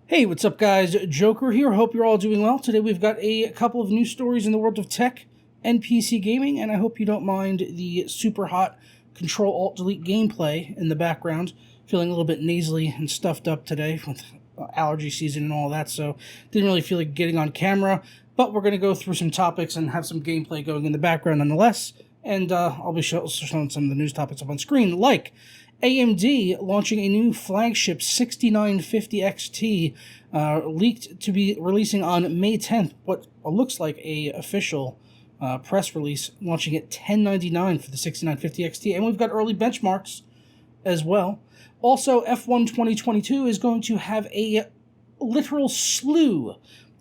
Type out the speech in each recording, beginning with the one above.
Hey, what's up guys? Joker here. Hope you're all doing well. Today we've got a couple of news stories in the world of tech and PC gaming, and I hope you don't mind the super hot Control-Alt-Delete gameplay in the background. Feeling a little bit nasally and stuffed up today with allergy season and all that, so didn't really feel like getting on camera, but we're going to go through some topics and have some gameplay going in the background nonetheless, and I'll be showing some of the news topics up on screen, like AMD launching a new flagship 6950 XT, leaked to be releasing on May 10th, what looks like a official press release, launching at $1099 for the 6950 XT, and we've got early benchmarks as well. Also, F1 2022 is going to have a literal slew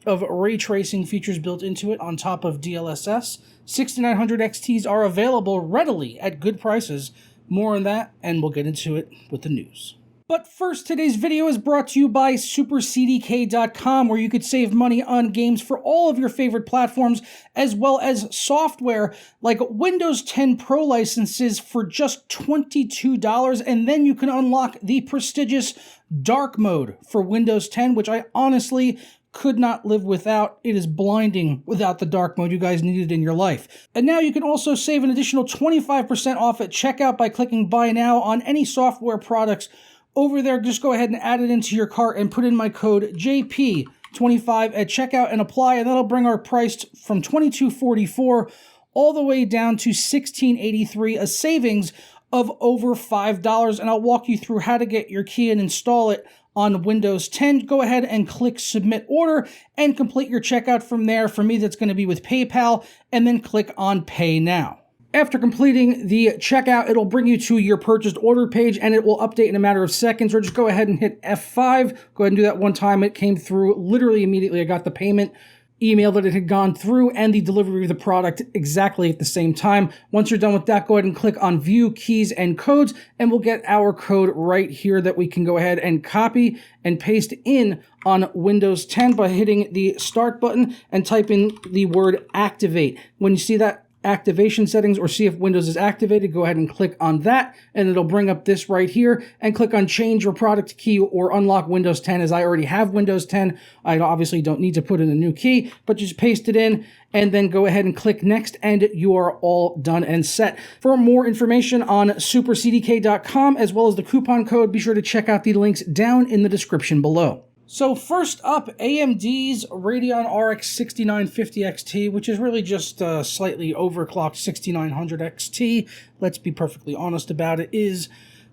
of ray tracing features built into it on top of DLSS. 6900 XTs are available readily at good prices. More on that, and we'll get into it with the news. But first, today's video is brought to you by SuperCDK.com, where you could save money on games for all of your favorite platforms, as well as software like Windows 10 Pro licenses for just $22, and then you can unlock the prestigious Dark Mode for Windows 10, which I honestly could not live without. It is blinding without the dark mode. You guys need it in your life. And now you can also save an additional 25% off at checkout by clicking buy now on any software products over there. Just go ahead and add it into your cart and put in my code JP25 at checkout and apply, and that'll bring our price from $22.44 all the way down to $16.83, a savings of over $5. And I'll walk you through how to get your key and install it on Windows 10. Go ahead and click Submit Order and complete your checkout from there. For me, that's going to be with PayPal, and then click on Pay Now. After completing the checkout, it'll bring you to your purchased order page, and it will update in a matter of seconds, or just go ahead and hit F5. Go ahead and do that one time. It came through literally immediately. I got the payment email that it had gone through and the delivery of the product exactly at the same time. Once you're done with that, go ahead and click on View Keys and Codes, and we'll get our code right here that we can go ahead and copy and paste in on Windows 10 by hitting the Start button and type in the word Activate. When you see that activation settings or see if Windows is activated, go ahead and click on that, and it'll bring up this right here, and click on Change Your Product Key or Unlock Windows 10. As I already have Windows 10, I obviously don't need to put in a new key, but just paste it in and then go ahead and click Next, and you are all done and set. For more information on SuperCDK.com as well as the coupon code, be sure to check out the links down in the description below. So first up, AMD's Radeon RX 6950 XT, which is really just a slightly overclocked 6900 XT, let's be perfectly honest about it, is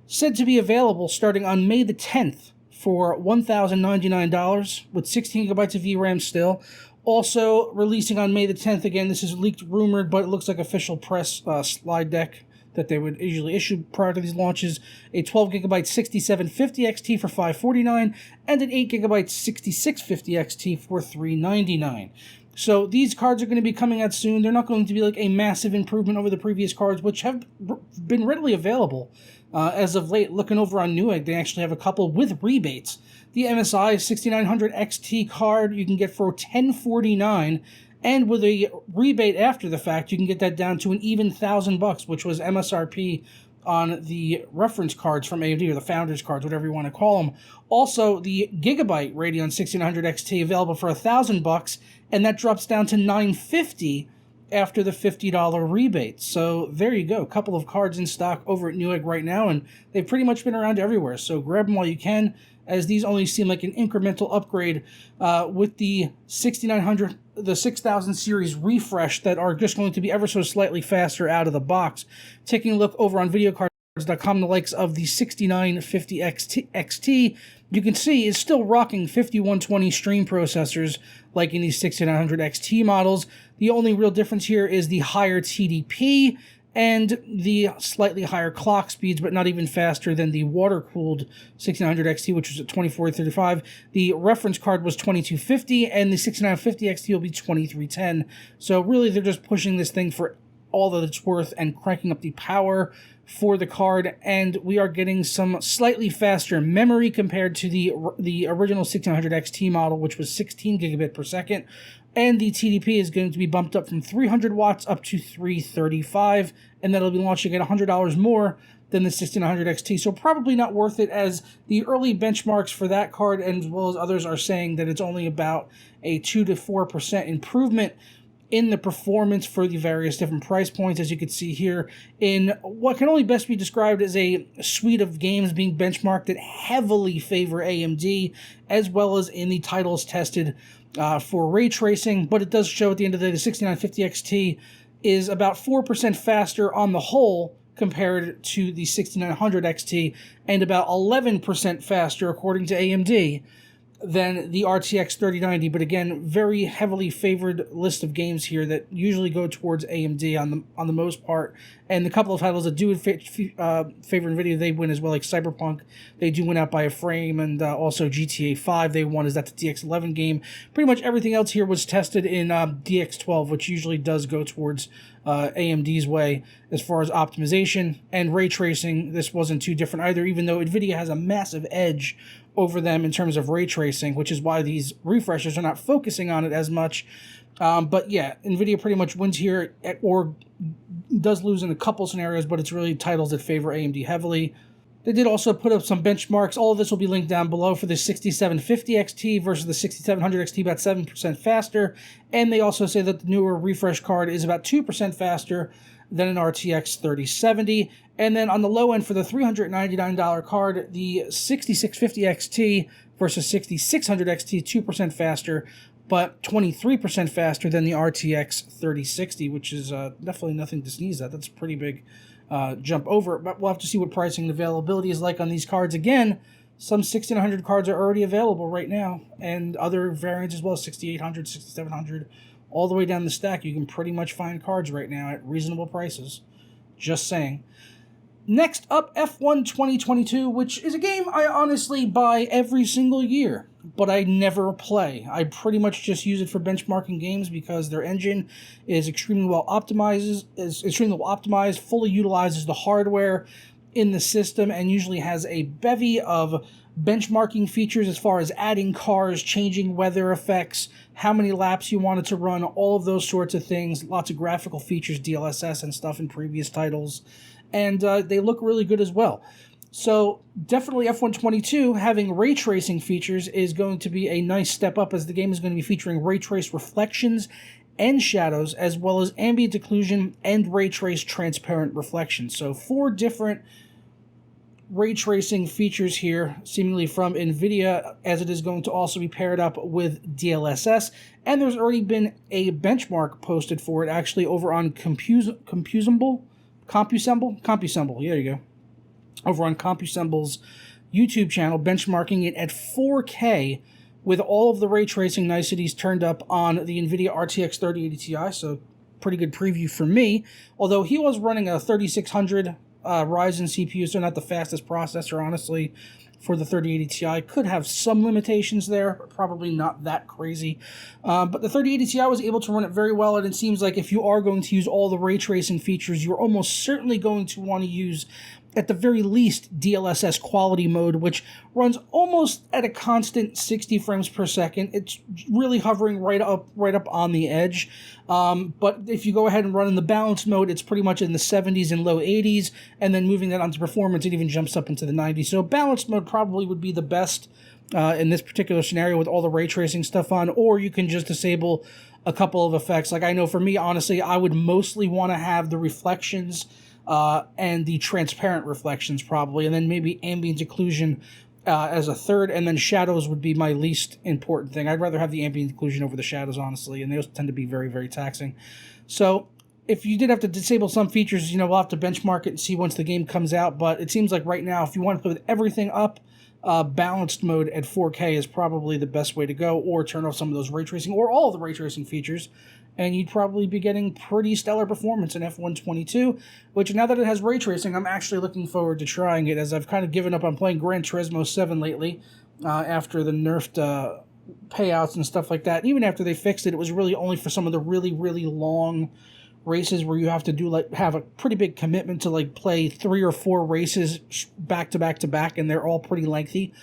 said to be available starting on May the 10th for $1,099 with 16 gigabytes of VRAM still. Also releasing on May the 10th, again, this is leaked, rumored, but it looks like official press slide deck that they would usually issue prior to these launches, a 12GB 6750 XT for $549 and an 8GB 6650 XT for $399. So these cards are going to be coming out soon. They're not going to be like a massive improvement over the previous cards, which have been readily available as of late. Looking over on Newegg, they actually have a couple with rebates. The MSI 6900 XT card you can get for $1049, and with a rebate after the fact, you can get that down to an even $1,000, which was MSRP on the reference cards from AMD, or the founders cards, whatever you want to call them. Also, the Gigabyte Radeon 6900 XT available for $1,000, and that drops down to $950 after the $50 rebate. So there you go, a couple of cards in stock over at Newegg right now, and they've pretty much been around everywhere. So grab them while you can, as these only seem like an incremental upgrade with the 6900, the 6000 series refresh, that are just going to be ever so slightly faster out of the box. Taking a look over on videocards.com, the likes of the 6950 XT, you can see is still rocking 5120 stream processors like in these 6900 XT models. The only real difference here is the higher TDP and the slightly higher clock speeds, but not even faster than the water-cooled 6900 XT, which was at 2435. The reference card was 2250, and the 6950 XT will be 2310. So really, they're just pushing this thing for all that it's worth and cranking up the power for the card, and we are getting some slightly faster memory compared to the original 1600 XT model, which was 16 gigabit per second, and the TDP is going to be bumped up from 300 watts up to 335, and that'll be launching at $100 more than the 1600 XT, so probably not worth it, as the early benchmarks for that card, as well as others, are saying that it's only about a 2 to 4% improvement in the performance for the various different price points, as you can see here, in what can only best be described as a suite of games being benchmarked that heavily favor AMD, as well as in the titles tested for ray tracing. But it does show at the end of the day the 6950 XT is about 4% faster on the whole compared to the 6900 XT, and about 11% faster, according to AMD, than the RTX 3090, but again, very heavily favored list of games here that usually go towards AMD on the most part. And the couple of titles that do favor NVIDIA, they win as well, like Cyberpunk, they do win out by a frame, and also GTA 5, they won. Is that the DX11 game? Pretty much everything else here was tested in DX12, which usually does go towards AMD's way as far as optimization. And ray tracing, this wasn't too different either, even though NVIDIA has a massive edge over them in terms of ray tracing, which is why these refreshers are not focusing on it as much. But yeah, NVIDIA pretty much wins here, or does lose in a couple scenarios, but it's really titles that favor AMD heavily. They did also put up some benchmarks. All of this will be linked down below for the 6750 XT versus the 6700 XT, about 7% faster. And they also say that the newer refresh card is about 2% faster than an RTX 3070. And then on the low end for the $399 card, the 6650 XT versus 6600 XT, 2% faster, but 23% faster than the RTX 3060, which is definitely nothing to sneeze at. That's a pretty big jump over. But we'll have to see what pricing and availability is like on these cards. Again, some 1600 cards are already available right now, and other variants as well, 6800, 6700, all the way down the stack. You can pretty much find cards right now at reasonable prices. Just saying. Next up, F1 2022, which is a game I honestly buy every single year, but I never play. I pretty much just use it for benchmarking games because their engine is extremely well optimized, fully utilizes the hardware in the system, and usually has a bevy of benchmarking features as far as adding cars, changing weather effects, how many laps you want it to run, all of those sorts of things. Lots of graphical features, DLSS and stuff in previous titles. And they look really good as well. So definitely F122 having ray tracing features is going to be a nice step up, as the game is going to be featuring ray trace reflections and shadows, as well as ambient occlusion and ray trace transparent reflections. So 4 different ray tracing features here, seemingly from NVIDIA, as it is going to also be paired up with DLSS. And there's already been a benchmark posted for it, actually, over on CompuSemble, there you go. Over on CompuSemble's YouTube channel, benchmarking it at 4K with all of the ray tracing niceties turned up on the NVIDIA RTX 3080 Ti, so pretty good preview for me. Although he was running a 3600 Ryzen CPU, so not the fastest processor, honestly, for the 3080 Ti. Could have some limitations there, but probably not that crazy. But the 3080 Ti was able to run it very well, and it seems like if you are going to use all the ray tracing features, you're almost certainly going to want to use, at the very least, DLSS quality mode, which runs almost at a constant 60 frames per second. It's really hovering right up on the edge. But if you go ahead and run in the balanced mode, it's pretty much in the 70s and low 80s, and then moving that onto performance, it even jumps up into the 90s. So balanced mode probably would be the best in this particular scenario with all the ray tracing stuff on, or you can just disable a couple of effects. Like, I know for me, honestly, I would mostly want to have the reflections and the transparent reflections probably, and then maybe ambient occlusion as a third, and then shadows would be my least important thing. I'd rather have the ambient occlusion over the shadows, honestly, and those tend to be very, very taxing. So if you did have to disable some features, we'll have to benchmark it and see once the game comes out, but it seems like right now, if you want to play with everything up, balanced mode at 4K is probably the best way to go, or turn off some of those ray tracing, or all of the ray tracing features, and you'd probably be getting pretty stellar performance in F122, which now that it has ray tracing, I'm actually looking forward to trying it, as I've kind of given up on playing Gran Turismo 7 lately, after the nerfed payouts and stuff like that. Even after they fixed it, it was really only for some of the really, really long races where you have to do like have a pretty big commitment to like play 3 or 4 races back to back to back, and they're all pretty lengthy.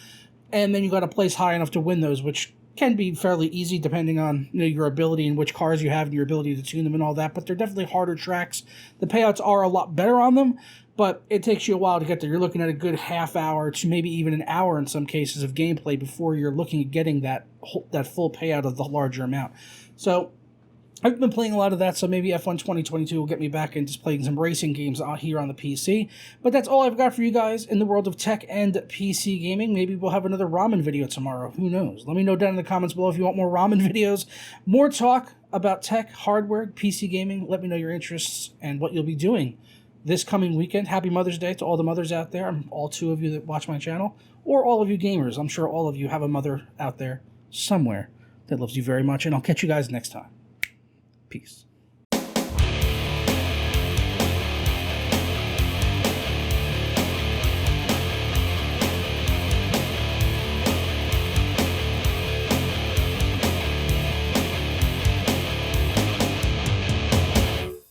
And then you got to place high enough to win those, which can be fairly easy depending on your ability and which cars you have and your ability to tune them and all that. But they're definitely harder tracks. The payouts are a lot better on them, but it takes you a while to get there. You're looking at a good half hour to maybe even an hour in some cases of gameplay before you're looking at getting that full payout of the larger amount. So I've been playing a lot of that, so maybe F1 2022 will get me back into playing some racing games out here on the PC. But that's all I've got for you guys in the world of tech and PC gaming. Maybe we'll have another ramen video tomorrow. Who knows? Let me know down in the comments below if you want more ramen videos, more talk about tech, hardware, PC gaming. Let me know your interests and what you'll be doing this coming weekend. Happy Mother's Day to all the mothers out there, all 2 of you that watch my channel, or all of you gamers. I'm sure all of you have a mother out there somewhere that loves you very much, and I'll catch you guys next time. Peace.